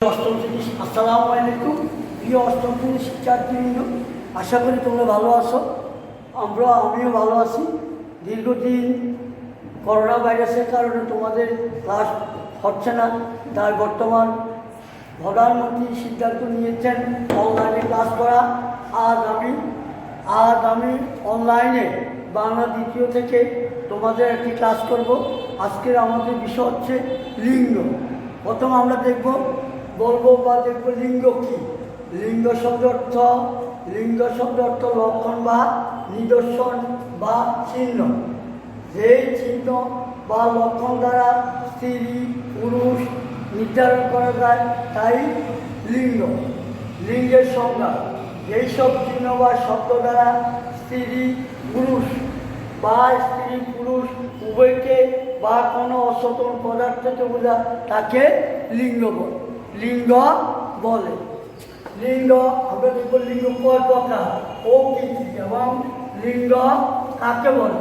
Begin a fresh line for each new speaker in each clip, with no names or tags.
অষ্টম শ্রেণী আসসালামু আলাইকুম। প্রিয় অষ্টম শ্রেণীর শিক্ষার্থীবৃন্দ, আশা করি তোমরা ভালো আছো। আমিও ভালো আছি। দীর্ঘদিন করোনা ভাইরাসের কারণে তোমাদের ক্লাস হচ্ছে না, তাই বর্তমান প্রধানমন্ত্রী সিদ্ধান্ত নিয়েছেন অনলাইনে ক্লাস করা। আজ আমি অনলাইনে বাংলা দ্বিতীয় থেকে তোমাদের একটি ক্লাস করব। আজকের আমাদের বিষয় হচ্ছে লিঙ্গ। প্রথম আমরা দেখবো লিঙ্গ কি। লিঙ্গ শব্দের অর্থ লক্ষণ বা নিদর্শন বা চিহ্ন। যেই চিহ্ন বা লক্ষণ দ্বারা স্ত্রী পুরুষ নির্ধারণ করা যায় তাই লিঙ্গ। লিঙ্গের সংজ্ঞা: এইসব চিহ্ন বা শব্দ দ্বারা স্ত্রী পুরুষ উভয়কে বা কোনো অচেতন পদার্থকে বোঝা তাকে লিঙ্গ বলে। লিঙ্গ আমরা দেখব লিঙ্গ কয় প্রকার ও কি এবং লিঙ্গ কাকে বলে।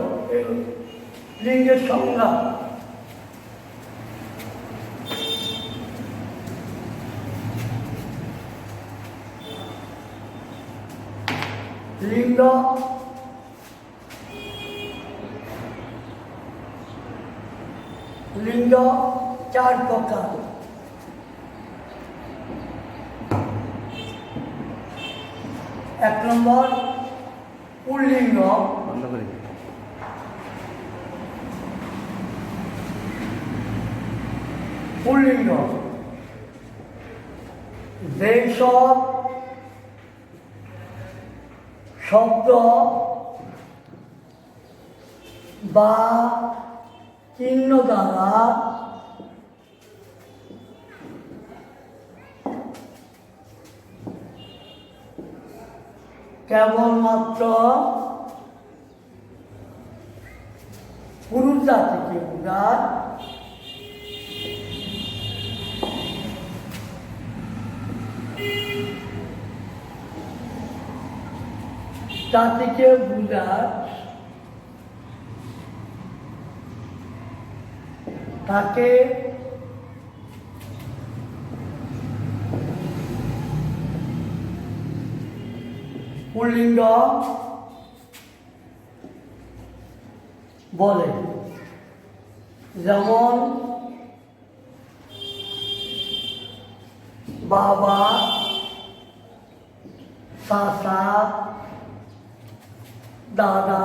লিঙ্গের সংজ্ঞা: লিঙ্গ চার প্রকার। এক নম্বর পুল্লিঙ্গ। যেই সব শব্দ বা চিহ্ন দ্বারা কেবলমাত্র পুরুষ জাতিকে বোঝায় তাকে পুল্লিঙ্গ বলে। যেমন বাবা, চাচা, দাদা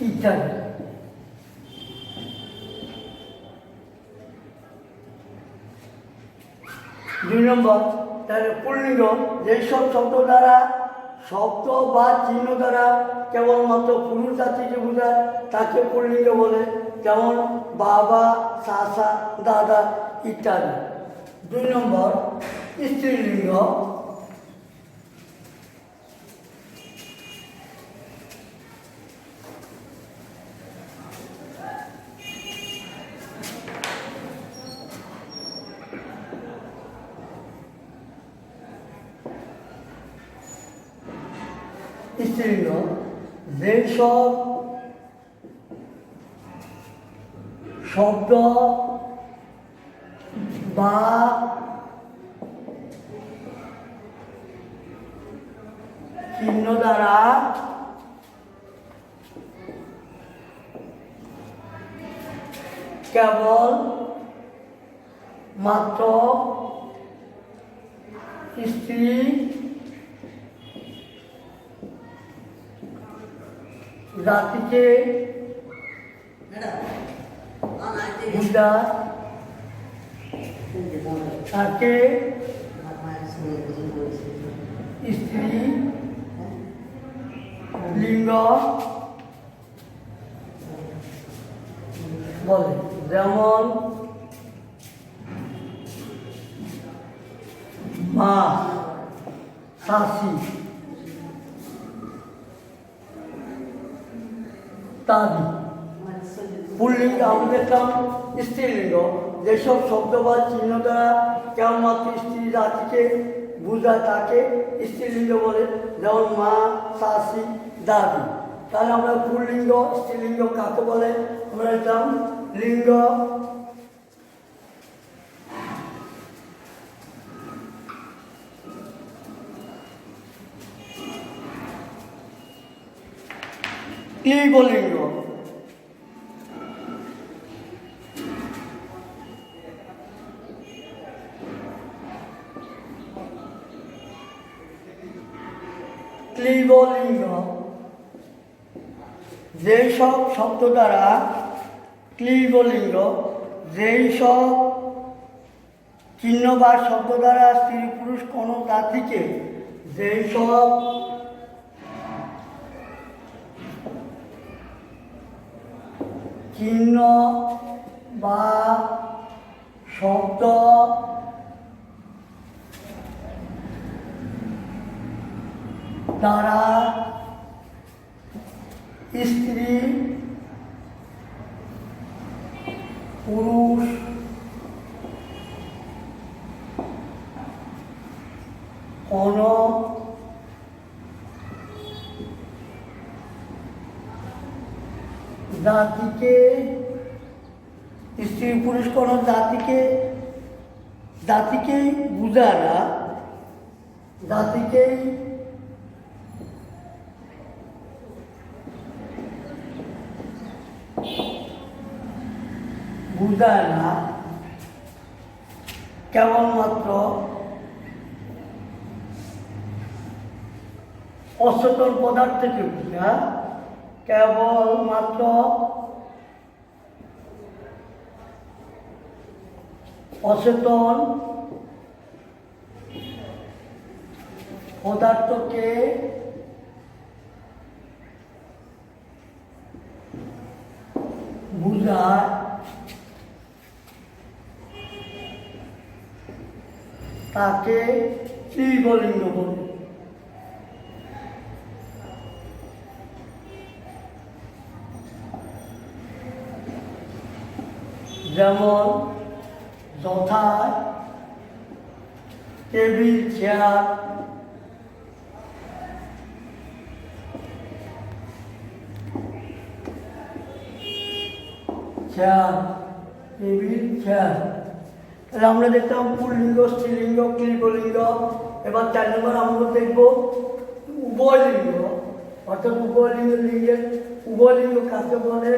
ইত্যাদি। দুই নম্বর পুল্লিঙ্গ: যেসব শব্দ বা চিহ্ন দ্বারা কেবলমাত্র পুরুষ জাতিকে বোঝায় তাকে পুল্লিঙ্গ বলে। যেমন বাবা, চাচা, দাদা ইত্যাদি। দুই নম্বর স্ত্রীলিঙ্গ। যেসব শব্দ বা চিহ্ন দ্বারা কেবল মাত্র স্ত্রী জাতিকে বোঝায় তাকে স্ত্রী লিঙ্গ বলে। যেমন মা, শাশি, ইত্যাদি। পুল্লিঙ্গ আমরা দেখলাম স্ত্রীলিঙ্গ। যেসব শব্দ বা চিহ্ন দ্বারা কেবলমাত্র স্ত্রী জাতিকে বোঝায় তাকে স্ত্রীলিঙ্গ বলে। যেমন মা, শাশি, দাদি। তাহলে আমরা পুল্লিঙ্গ স্ত্রীলিঙ্গ কাকে বলে আমরা দেখলাম। লিঙ্গ ক্লীবলিঙ্গ। ক্লীবলিঙ্গ যেই সব শব্দ দ্বারা ক্লীবলিঙ্গ যেই সব চিহ্ন বা শব্দ দ্বারা স্ত্রী পুরুষ কোনো জাতিকে যেই সব চিহ্ন বা শব্দ দ্বারা স্ত্রী পুরুষ কোন জাতিকে স্ত্রী পুরুষ কোন জাতিকেই বুঝায় না, জাতিকেই বুঝায় না, কেবলমাত্র অচেতন পদার্থকে বুঝায়, কেবলমাত্র অচেতন পদার্থকে বুঝায়, তাকে ক্লীবলিঙ্গ বলে। যেমন যথা টেবিল, চেয়ার, টেবিল, চেয়ার। তাহলে আমরা দেখতাম পুল্লিঙ্গ, স্ত্রীলিঙ্গ, ক্লীবলিঙ্গ। এবার 4 নম্বর আমরা দেখব উভয়লিঙ্গ, অর্থাৎ লিঙ্গের উভয়লিঙ্গ কাকে বলে?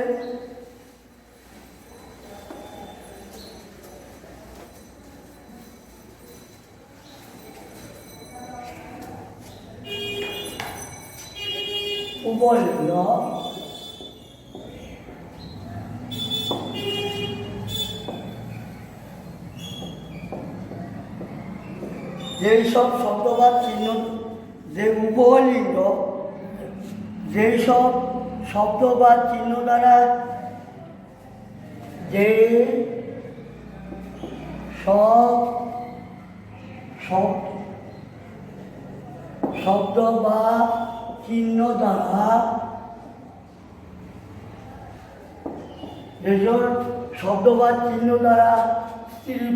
উভয়লিঙ্গ যেই সব শব্দ বা চিহ্ন, যে উভয়লিঙ্গ যেই সব শব্দ বা চিহ্ন দ্বারা যে সব শব্দ বা চিহ্ন দ্বারা যেসব শব্দ বা চিহ্ন দ্বারা স্ত্রী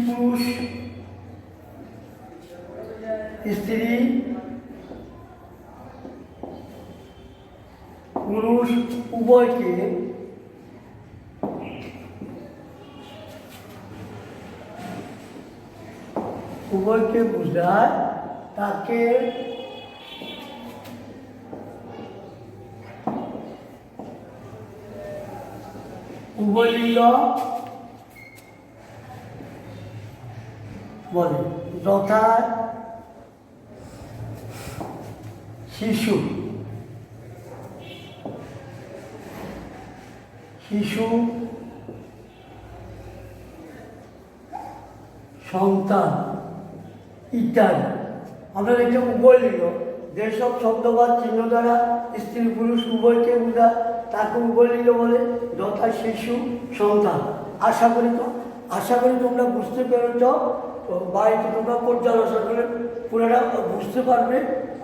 পুরুষ উভয়কে বোঝায়, তাকে উভয়লিঙ্গ বলে। যথা শিশু, সন্তান ইত্যাদি। আমরা দেখলাম উভয়লিঙ্গ যেসব শব্দ বা চিহ্ন দ্বারা স্ত্রী পুরুষ উভয়কে বোঝায়, তাকে উভয়লিঙ্গ বলে। যথা শিশু, সন্তান। আশা করি তোমরা বুঝতে পেরেছ। তো বাড়িতে তোমরা পর্যালোচনা করে পুরোটা বুঝতে পারবে।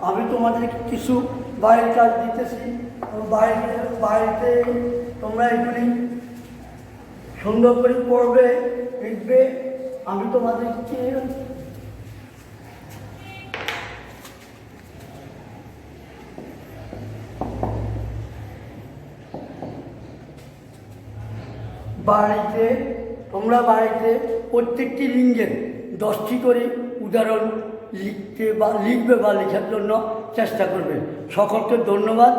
আমি তোমাদের কিছু বাইরের কাজ দিতেছি, বাড়িতে তোমরা এগুলি সুন্দর করে পড়বে, লিখবে। আমি তোমাদেরকে বাড়িতে প্রত্যেকটি লিঙ্গের 10টি করে উদাহরণ লিখবে বা লেখার জন্য চেষ্টা করবে। সকলকে ধন্যবাদ।